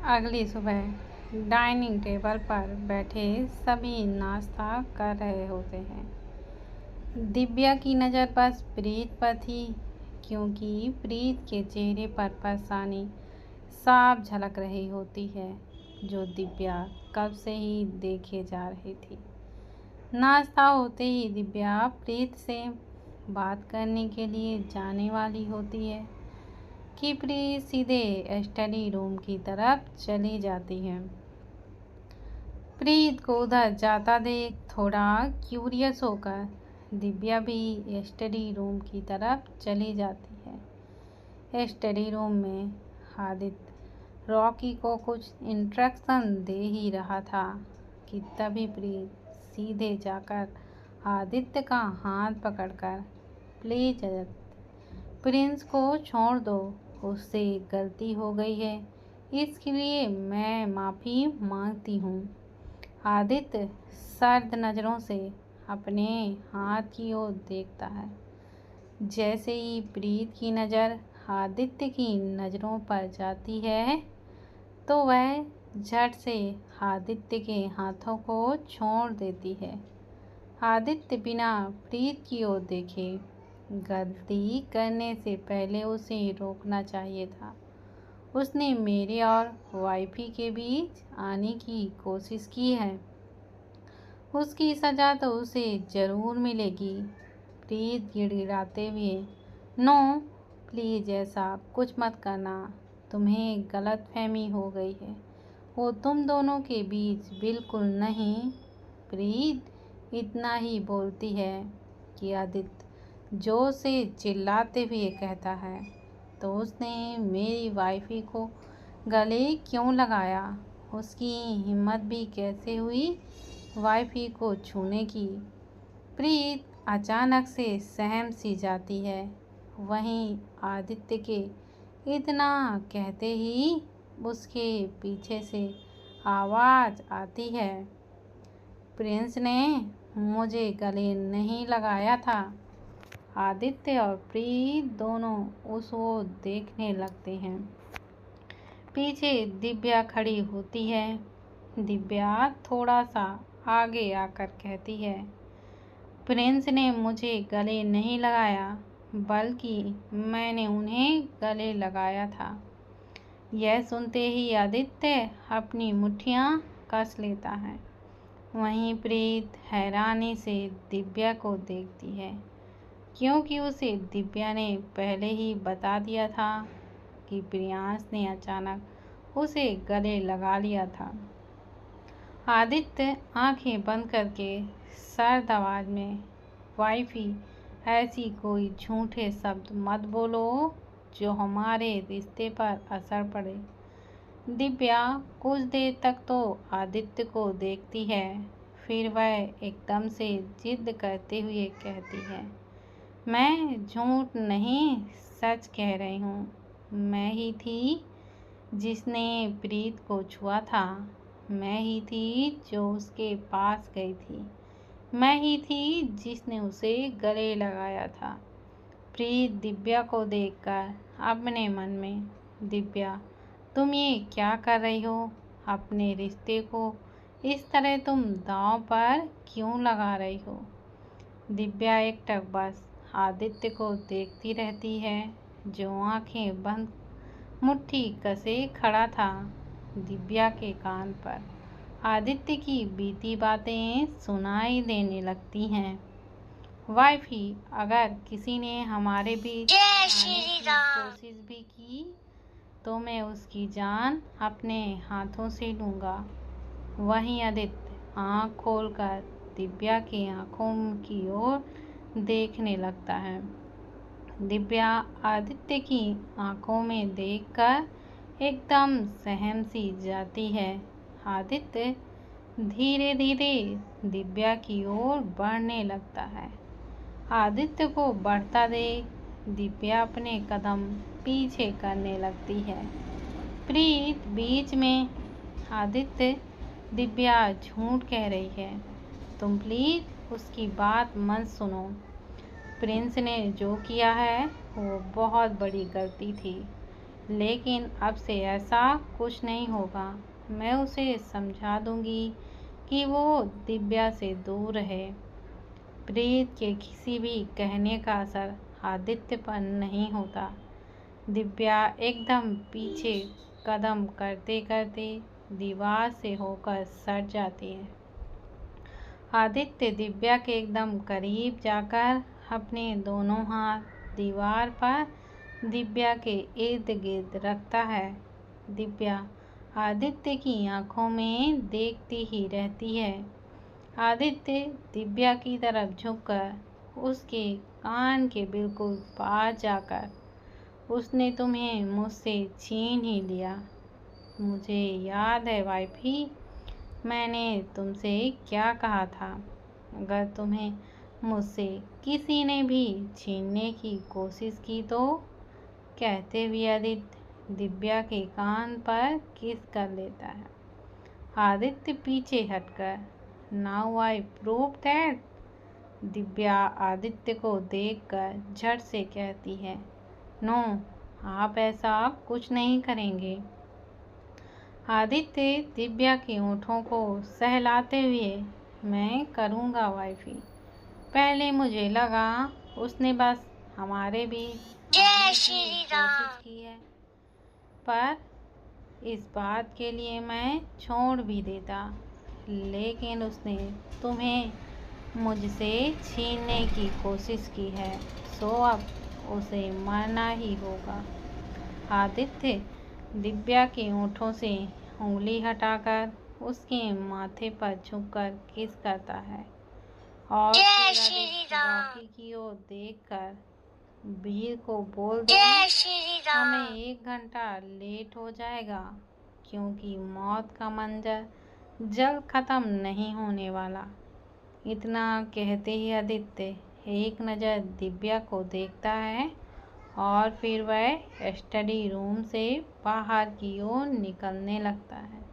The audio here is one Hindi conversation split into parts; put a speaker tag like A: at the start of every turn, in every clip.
A: अगली सुबह डाइनिंग टेबल पर बैठे सभी नाश्ता कर रहे होते हैं। दिव्या की नज़र बस प्रीत पर थी, क्योंकि प्रीत के चेहरे पर परेशानी साफ झलक रही होती है, जो दिव्या कब से ही देखे जा रही थी। नाश्ता होते ही दिव्या प्रीत से बात करने के लिए जाने वाली होती है कि प्रीत सीधे स्टडी रूम की तरफ चली जाती है। प्रीत को उधर जाता देख थोड़ा क्यूरियस होकर दिव्या भी स्टडी रूम की तरफ चली जाती है। स्टडी रूम में आदित्य रॉकी को कुछ इंस्ट्रक्शन दे ही रहा था कि तभी प्रीत सीधे जाकर आदित्य का हाथ पकड़कर, प्लीज आदित्य, प्रिंस को छोड़ दो, उससे गलती हो गई है, इसके लिए मैं माफ़ी मांगती हूँ। आदित्य सर्द नज़रों से अपने हाथ की ओर देखता है। जैसे ही प्रीत की नज़र आदित्य की नज़रों पर जाती है, तो वह झट से आदित्य के हाथों को छोड़ देती है। आदित्य बिना प्रीत की ओर देखे गलती करने से पहले उसे रोकना चाहिए था। उसने मेरे और वाइफी के बीच आने की कोशिश की है, उसकी सज़ा तो उसे ज़रूर मिलेगी। प्रीत गिड़गिड़ाते हुए, नो प्लीज़ ऐसा कुछ मत करना, तुम्हें गलतफहमी हो गई है, वो तुम दोनों के बीच बिल्कुल नहीं। प्रीत इतना ही बोलती है कि आदित्य जोर से चिल्लाते हुए कहता है, तो उसने मेरी वाइफी को गले क्यों लगाया? उसकी हिम्मत भी कैसे हुई वाइफी को छूने की? प्रीत अचानक से सहम सी जाती है। वहीं आदित्य के इतना कहते ही उसके पीछे से आवाज़ आती है, प्रिंस ने मुझे गले नहीं लगाया था। आदित्य और प्रीत दोनों उस ओर देखने लगते हैं। पीछे दिव्या खड़ी होती है। दिव्या थोड़ा सा आगे आकर कहती है, प्रिंस ने मुझे गले नहीं लगाया, बल्कि मैंने उन्हें गले लगाया था। यह सुनते ही आदित्य अपनी मुट्ठियाँ कस लेता है। वहीं प्रीत हैरानी से दिव्या को देखती है, क्योंकि उसे दिव्या ने पहले ही बता दिया था कि प्रियांश ने अचानक उसे गले लगा लिया था। आदित्य आंखें बंद करके सर्द आवाज़ में, वाइफी ऐसी कोई झूठे शब्द मत बोलो जो हमारे रिश्ते पर असर पड़े। दिव्या कुछ देर तक तो आदित्य को देखती है, फिर वह एकदम से जिद करते हुए कहती है, मैं झूठ नहीं सच कह रही हूँ। मैं ही थी जिसने प्रीत को छुआ था, मैं ही थी जो उसके पास गई थी, मैं ही थी जिसने उसे गले लगाया था। प्रीत दिव्या को देखकर अपने मन में, दिव्या तुम ये क्या कर रही हो? अपने रिश्ते को इस तरह तुम दांव पर क्यों लगा रही हो? दिव्या एकटक बस आदित्य को देखती रहती है, जो आंखें बंद मुट्ठी कसे खड़ा था। दिव्या के कान पर आदित्य की बीती बातें सुनाई देने लगती हैं। वाइफी, अगर किसी ने हमारे बीच आने की कोशिश भी की तो मैं उसकी जान अपने हाथों से लूँगा। वहीं आदित्य आँख खोलकर दिव्या की आंखों की ओर देखने लगता है। दिव्या आदित्य की आंखों में देखकर एकदम सहम सी जाती है। आदित्य धीरे धीरे दिव्या की ओर बढ़ने लगता है। आदित्य को बढ़ता देख दिव्या अपने कदम पीछे करने लगती है। प्रीत बीच में, आदित्य दिव्या झूठ कह रही है, तुम प्लीज़ उसकी बात मत सुनो। प्रिंस ने जो किया है वो बहुत बड़ी गलती थी। लेकिन अब से ऐसा कुछ नहीं होगा। मैं उसे समझा दूंगी कि वो दिव्या से दूर रहे। प्रीत के किसी भी कहने का असर आदित्य पर नहीं होता। दिव्या एकदम पीछे कदम करते करते दीवार से होकर सट जाती है। आदित्य दिव्या के एकदम करीब जाकर अपने दोनों हाथ दीवार पर दिव्या के इर्द गिर्द रखता है। दिव्या आदित्य की आंखों में देखती ही रहती है। आदित्य दिव्या की तरफ झुककर उसके कान के बिल्कुल पास जाकर, उसने तुम्हें मुझसे छीन ही लिया। मुझे याद है वाइफी, मैंने तुमसे क्या कहा था, अगर तुम्हें मुझसे किसी ने भी छीनने की कोशिश की तो। कहते हुए आदित्य दिव्या के कान पर किस कर लेता है। आदित्य पीछे हटकर, now I prove that. Divya Aditya को देखकर झट से कहती है, नो, आप ऐसा कुछ नहीं करेंगे। आदित्य दिव्या के होठों को सहलाते हुए, मैं करूँगा वाइफी। पहले मुझे लगा उसने बस हमारे बीच कोशिश की है, पर इस बात के लिए मैं छोड़ भी देता, लेकिन उसने तुम्हें मुझसे छीनने की कोशिश की है, सो अब उसे मरना ही होगा। आदित्य दिव्या के होठों से उंगली हटाकर उसके माथे पर झुककर किस करता है और रॉकी की ओर देखकर वीर को बोल दो, हमें 1 घंटा लेट हो जाएगा, क्योंकि मौत का मंजर जल्द खत्म नहीं होने वाला। इतना कहते ही आदित्य एक नज़र दिव्या को देखता है और फिर वह स्टडी रूम से बाहर की ओर निकलने लगता है।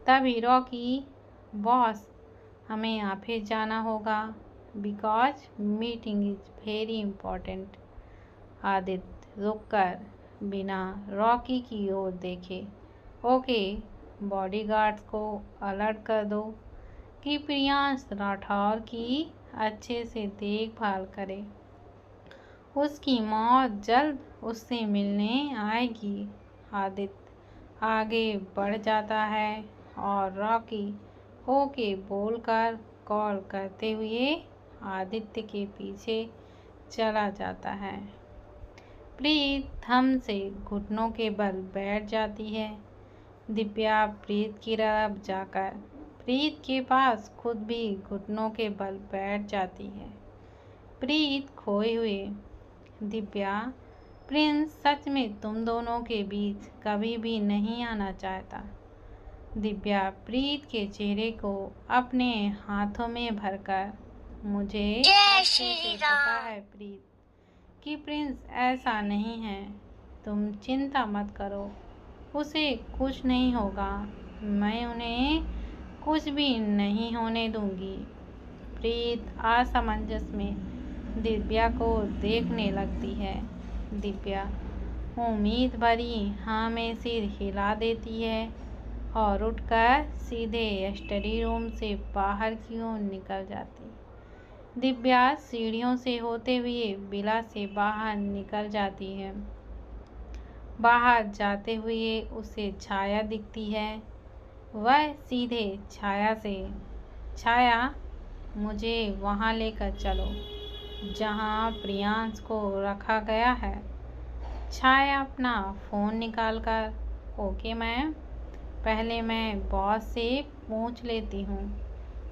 A: तभी रॉकी, बॉस, हमें ऑफिस जाना होगा, because meeting is very important. Aditya रुककर बिना रॉकी की ओर देखे, ओके, बॉडीगार्ड्स को अलर्ट कर दो कि प्रियांश राठौर की अच्छे से देखभाल करे, उसकी मौत जल्द उससे मिलने आएगी। आदित्य आगे बढ़ जाता है और रॉकी ओके बोलकर कॉल करते हुए आदित्य के पीछे चला जाता है। प्रीत थम से घुटनों के बल बैठ जाती है। दिव्या प्रीत की तरफ जाकर प्रीत के पास खुद भी घुटनों के बल बैठ जाती है। प्रीत खोए हुए, दिव्या, प्रिंस सच में तुम दोनों के बीच कभी भी नहीं आना चाहता। दिव्या प्रीत के चेहरे को अपने हाथों में भरकर, मुझे अच्छे से पता है प्रीत कि प्रिंस ऐसा नहीं है, तुम चिंता मत करो, उसे कुछ नहीं होगा, मैं उन्हें कुछ भी नहीं होने दूंगी। प्रीत असमंजस में दिव्या को देखने लगती है। दिव्या उम्मीद भरी हाँ में सिर हिला देती है और उठकर सीधे स्टडी रूम से बाहर की ओर निकल जाती। दिव्या सीढ़ियों से होते हुए विला से बाहर निकल जाती है। बाहर जाते हुए उसे छाया दिखती है। वह सीधे छाया से, छाया, मुझे वहाँ लेकर चलो जहाँ प्रियांश को रखा गया है। छाया अपना फ़ोन निकालकर, ओके मैम, पहले मैं बॉस से पूछ लेती हूँ।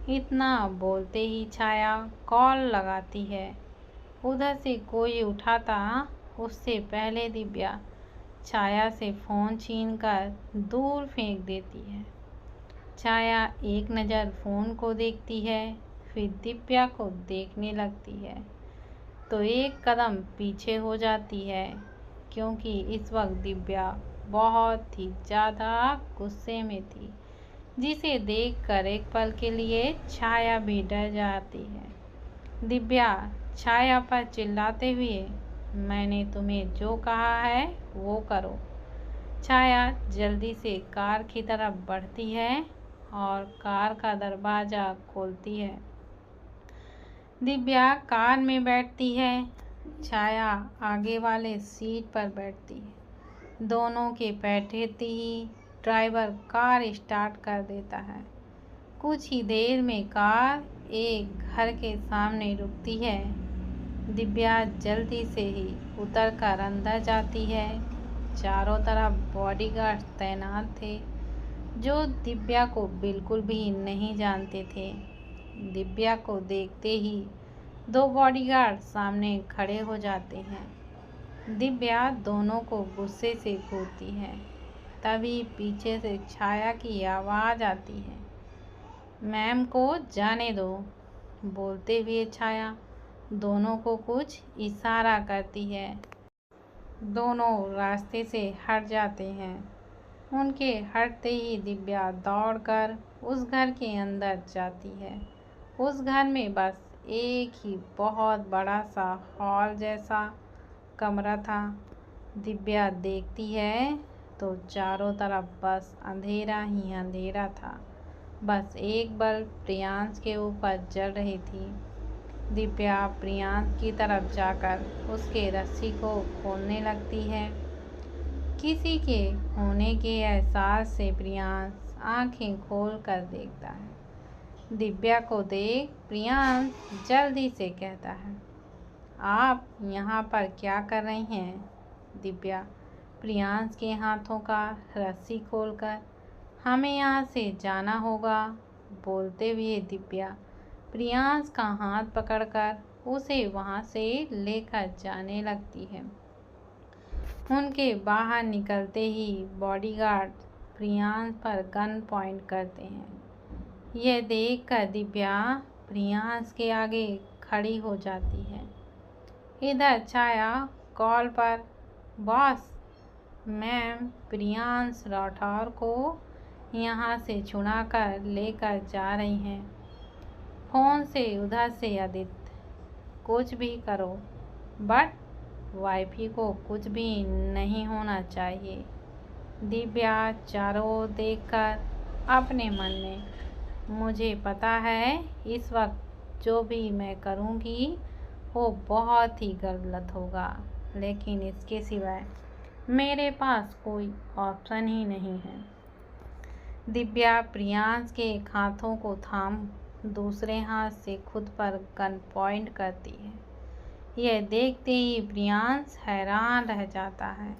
A: इतना बोलते ही छाया कॉल लगाती है। उधर से कोई उठाता उससे पहले दिव्या छाया से फ़ोन छीनकर दूर फेंक देती है। छाया एक नज़र फ़ोन को देखती है, फिर दिव्या को देखने लगती है तो एक कदम पीछे हो जाती है, क्योंकि इस वक्त दिव्या बहुत ही ज़्यादा गुस्से में थी, जिसे देखकर एक पल के लिए छाया भी डर जाती है। दिव्या छाया पर चिल्लाते हुए, मैंने तुम्हें जो कहा है वो करो। छाया जल्दी से कार की तरफ बढ़ती है और कार का दरवाज़ा खोलती है। दिव्या कार में बैठती है। छाया आगे वाले सीट पर बैठती है। दोनों के बैठते ही ड्राइवर कार स्टार्ट कर देता है। कुछ ही देर में कार एक घर के सामने रुकती है। दिव्या जल्दी से ही उतरकर अंदर जाती है। चारों तरफ बॉडीगार्ड तैनात थे, जो दिव्या को बिल्कुल भी नहीं जानते थे। दिव्या को देखते ही दो बॉडीगार्ड सामने खड़े हो जाते हैं। दिव्या दोनों को गुस्से से घूरती है। तभी पीछे से छाया की आवाज़ आती है, मैम को जाने दो। बोलते हुए छाया दोनों को कुछ इशारा करती है। दोनों रास्ते से हट जाते हैं। उनके हटते ही दिव्या दौड़कर उस घर के अंदर जाती है। उस घर में बस एक ही बहुत बड़ा सा हॉल जैसा कमरा था। दिव्या देखती है तो चारों तरफ बस अंधेरा ही अंधेरा था। बस एक बल्ब प्रियांश के ऊपर जल रही थी। दिव्या प्रियांश की तरफ जाकर उसके रस्सी को खोलने लगती है। किसी के होने के एहसास से प्रियांश आंखें खोल कर देखता है। दिव्या को देख प्रियांश जल्दी से कहता है, आप यहाँ पर क्या कर रही हैं? दिव्या प्रियांश के हाथों का रस्सी खोलकर, हमें यहाँ से जाना होगा। बोलते हुए दिव्या प्रियांश का हाथ पकड़कर उसे वहाँ से लेकर जाने लगती है। उनके बाहर निकलते ही बॉडीगार्ड प्रियांश पर गन पॉइंट करते हैं। यह देखकर दिव्या प्रियांश के आगे खड़ी हो जाती है। इधर छाया कॉल पर, बॉस, मैम प्रियांश राठौर को यहाँ से छुड़ा कर लेकर जा रही हैं। फ़ोन से उधर से आदित्य, कुछ भी करो बट वाइफी को कुछ भी नहीं होना चाहिए। दिव्या चारों ओर देखकर अपने मन में, मुझे पता है इस वक्त जो भी मैं करूँगी वो बहुत ही गलत होगा, लेकिन इसके सिवाय मेरे पास कोई ऑप्शन ही नहीं है। दिव्या प्रियांश के एक हाथों को थाम दूसरे हाथ से खुद पर गन पॉइंट करती है। यह देखते ही प्रियांश हैरान रह जाता है।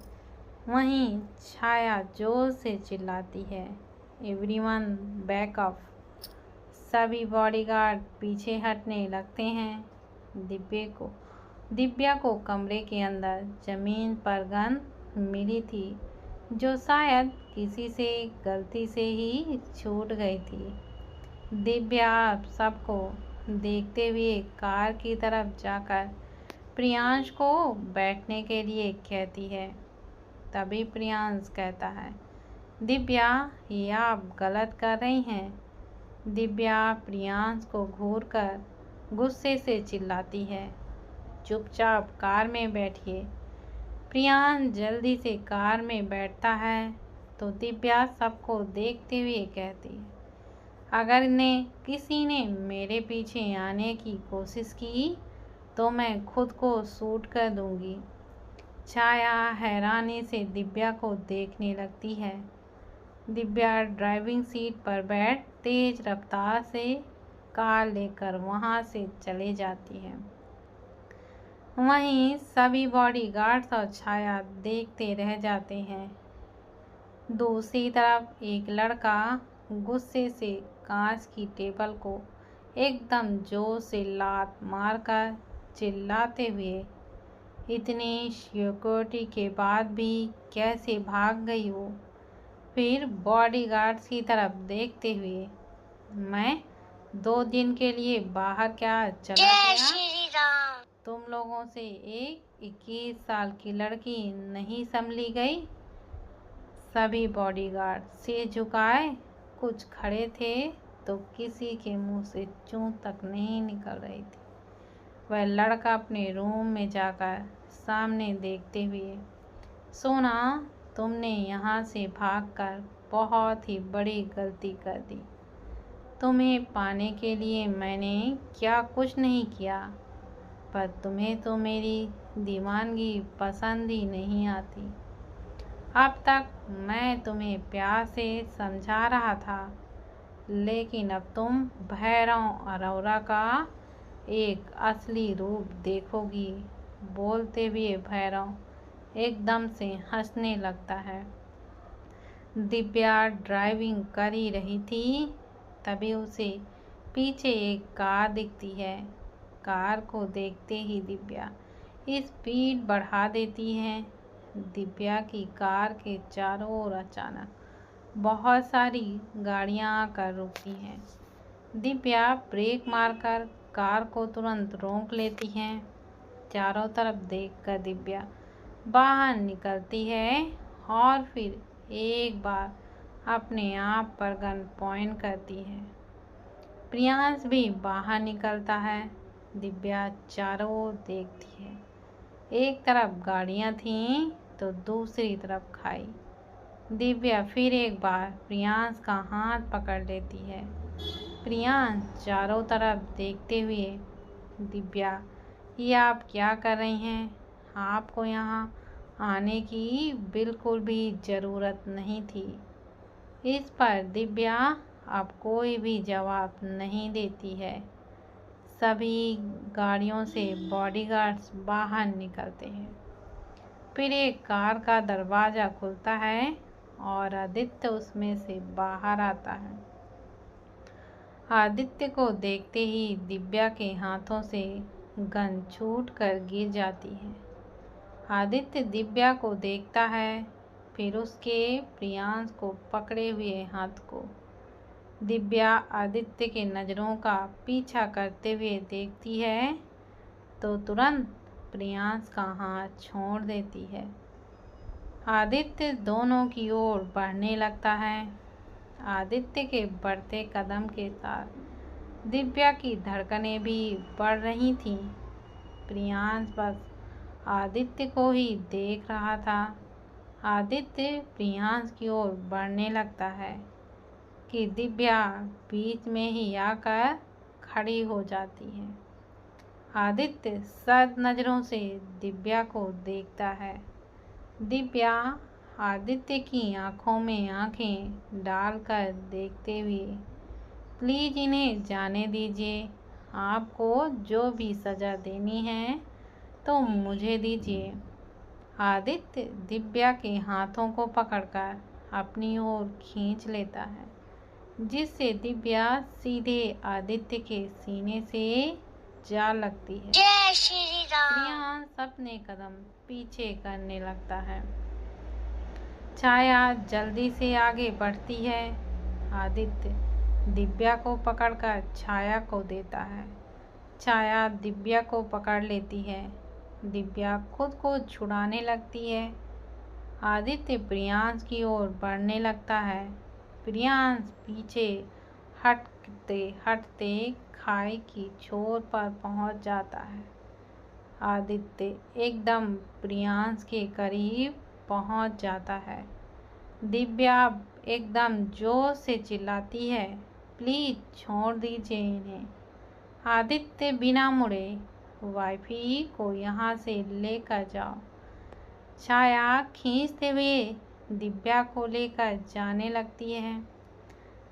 A: वहीं छाया जोर से चिल्लाती है, एवरीवन बैक ऑफ। सभी बॉडीगार्ड पीछे हटने लगते हैं। दिव्या को कमरे के अंदर जमीन पर गन मिली थी, जो शायद किसी से गलती से ही छूट गई थी। दिव्या सबको देखते हुए कार की तरफ जाकर प्रियांश को बैठने के लिए कहती है। तभी प्रियांश कहता है, दिव्या ये आप गलत कर रही हैं। दिव्या प्रियांश को घूरकर गुस्से से चिल्लाती है, चुपचाप कार में बैठिए। प्रियांश जल्दी से कार में बैठता है तो दिव्या सबको देखते हुए कहती है, अगर किसी ने मेरे पीछे आने की कोशिश की तो मैं खुद को शूट कर दूंगी। छाया हैरानी से दिव्या को देखने लगती है। दिव्या ड्राइविंग सीट पर बैठ तेज रफ्तार से कार लेकर वहां से चले जाती है। वहीं सभी बॉडीगार्ड्स और छाया देखते रह जाते हैं। दूसरी तरफ एक लड़का गुस्से से कांच की टेबल को एकदम जोर से लात मारकर चिल्लाते हुए, इतनी सिक्योरिटी के बाद भी कैसे भाग गई हो? फिर बॉडीगार्ड्स की तरफ देखते हुए, मैं 2 दिन के लिए बाहर क्या चला गया? तुम लोगों से एक 21 साल की लड़की नहीं संभली गई? सभी बॉडीगार्ड सिर झुकाए कुछ खड़े थे तो किसी के मुंह से चूं तक नहीं निकल रही थी। वह लड़का अपने रूम में जाकर सामने देखते हुए, सोना तुमने यहाँ से भागकर बहुत ही बड़ी गलती कर दी। तुम्हें पाने के लिए मैंने क्या कुछ नहीं किया, पर तुम्हें तो मेरी दीवानगी पसंद ही नहीं आती। अब तक मैं तुम्हें प्यार से समझा रहा था, लेकिन अब तुम भैरव अरोरा का एक असली रूप देखोगी। बोलते हुए भैरव एकदम से हंसने लगता है। दिव्या ड्राइविंग कर ही रही थी, तभी उसे पीछे एक कार दिखती है। कार को देखते ही दिव्या स्पीड बढ़ा देती है। दिव्या की कार के चारों ओर अचानक बहुत सारी गाड़ियां आकर रुकती हैं। दिव्या ब्रेक मारकर कार को तुरंत रोक लेती है। चारों तरफ देखकर दिव्या बाहर निकलती है और फिर एक बार अपने आप पर गन पॉइंट करती है। प्रियांश भी बाहर निकलता है। दिव्या चारों ओर देखती है। एक तरफ गाड़ियां थीं तो दूसरी तरफ खाई। दिव्या फिर एक बार प्रियांश का हाथ पकड़ लेती है। प्रियांश चारों तरफ देखते हुए, दिव्या ये आप क्या कर रही हैं? आपको यहाँ आने की बिल्कुल भी ज़रूरत नहीं थी। इस पर दिव्या अब कोई भी जवाब नहीं देती है। सभी गाड़ियों से बॉडीगार्ड्स बाहर निकलते हैं। फिर एक कार का दरवाज़ा खुलता है और आदित्य उसमें से बाहर आता है। आदित्य को देखते ही दिव्या के हाथों से गन छूटकर गिर जाती है। आदित्य दिव्या को देखता है, फिर उसके प्रियांश को पकड़े हुए हाथ को। दिव्या आदित्य के नज़रों का पीछा करते हुए देखती है तो तुरंत प्रियांश का हाथ छोड़ देती है। आदित्य दोनों की ओर बढ़ने लगता है। आदित्य के बढ़ते कदम के साथ दिव्या की धड़कनें भी बढ़ रही थीं। प्रियांश बस आदित्य को ही देख रहा था। आदित्य प्रियांश की ओर बढ़ने लगता है कि दिव्या बीच में ही आकर खड़ी हो जाती है। आदित्य सख्त नज़रों से दिव्या को देखता है। दिव्या आदित्य की आंखों में आंखें डालकर देखते हुए, प्लीज़ इन्हें जाने दीजिए। आपको जो भी सज़ा देनी है तो मुझे दीजिए। आदित्य दिव्या के हाथों को पकड़कर अपनी ओर खींच लेता है, जिससे दिव्या सीधे आदित्य के सीने से जा लगती है।
B: जय श्री राम।
A: प्रियांश अपने कदम पीछे करने लगता है। छाया जल्दी से आगे बढ़ती है। आदित्य दिव्या को पकड़कर छाया को देता है। छाया दिव्या को पकड़ लेती है। दिव्या खुद को छुड़ाने लगती है। आदित्य प्रियांश की ओर बढ़ने लगता है। प्रियांश पीछे हटते हटते खाई की छोर पर पहुंच जाता है। आदित्य एकदम प्रियांश के करीब पहुंच जाता है। दिव्या एकदम जोर से चिल्लाती है, प्लीज़ छोड़ दीजिए इन्हें। आदित्य बिना मुड़े, वाइफी को यहाँ से लेकर जाओ। छाया खींचते हुए दिव्या को लेकर जाने लगती है।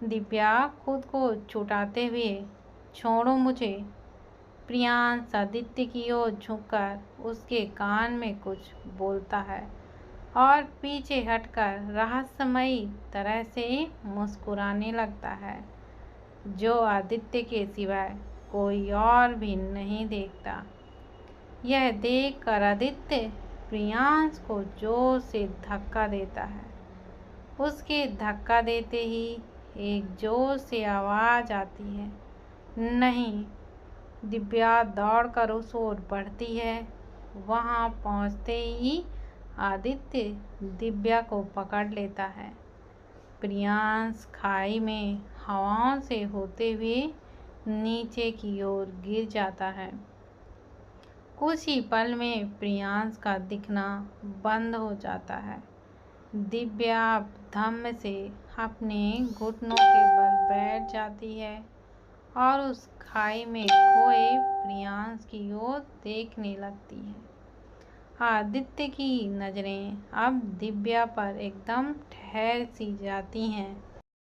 A: दिव्या खुद को छुड़ाते हुए, छोड़ो मुझे। प्रियांश आदित्य की ओर झुककर उसके कान में कुछ बोलता है और पीछे हटकर रहस्यमयी तरह से मुस्कुराने लगता है, जो आदित्य के सिवाय कोई और भी नहीं देखता। यह देखकर आदित्य प्रियांश को जोर से धक्का देता है। उसके धक्का देते ही एक जोर से आवाज़ आती है, नहीं। दिव्या दौड़कर उस ओर बढ़ती है। वहां पहुंचते ही आदित्य दिव्या को पकड़ लेता है। प्रियांश खाई में हवाओं से होते हुए नीचे की ओर गिर जाता है। कुछ ही पल में प्रियांश का दिखना बंद हो जाता है। दिव्या धम्म से अपने घुटनों के बल बैठ जाती है और उस खाई में खोए प्रियांश की ओर देखने लगती है। आदित्य की नजरें अब दिव्या पर एकदम ठहर सी जाती हैं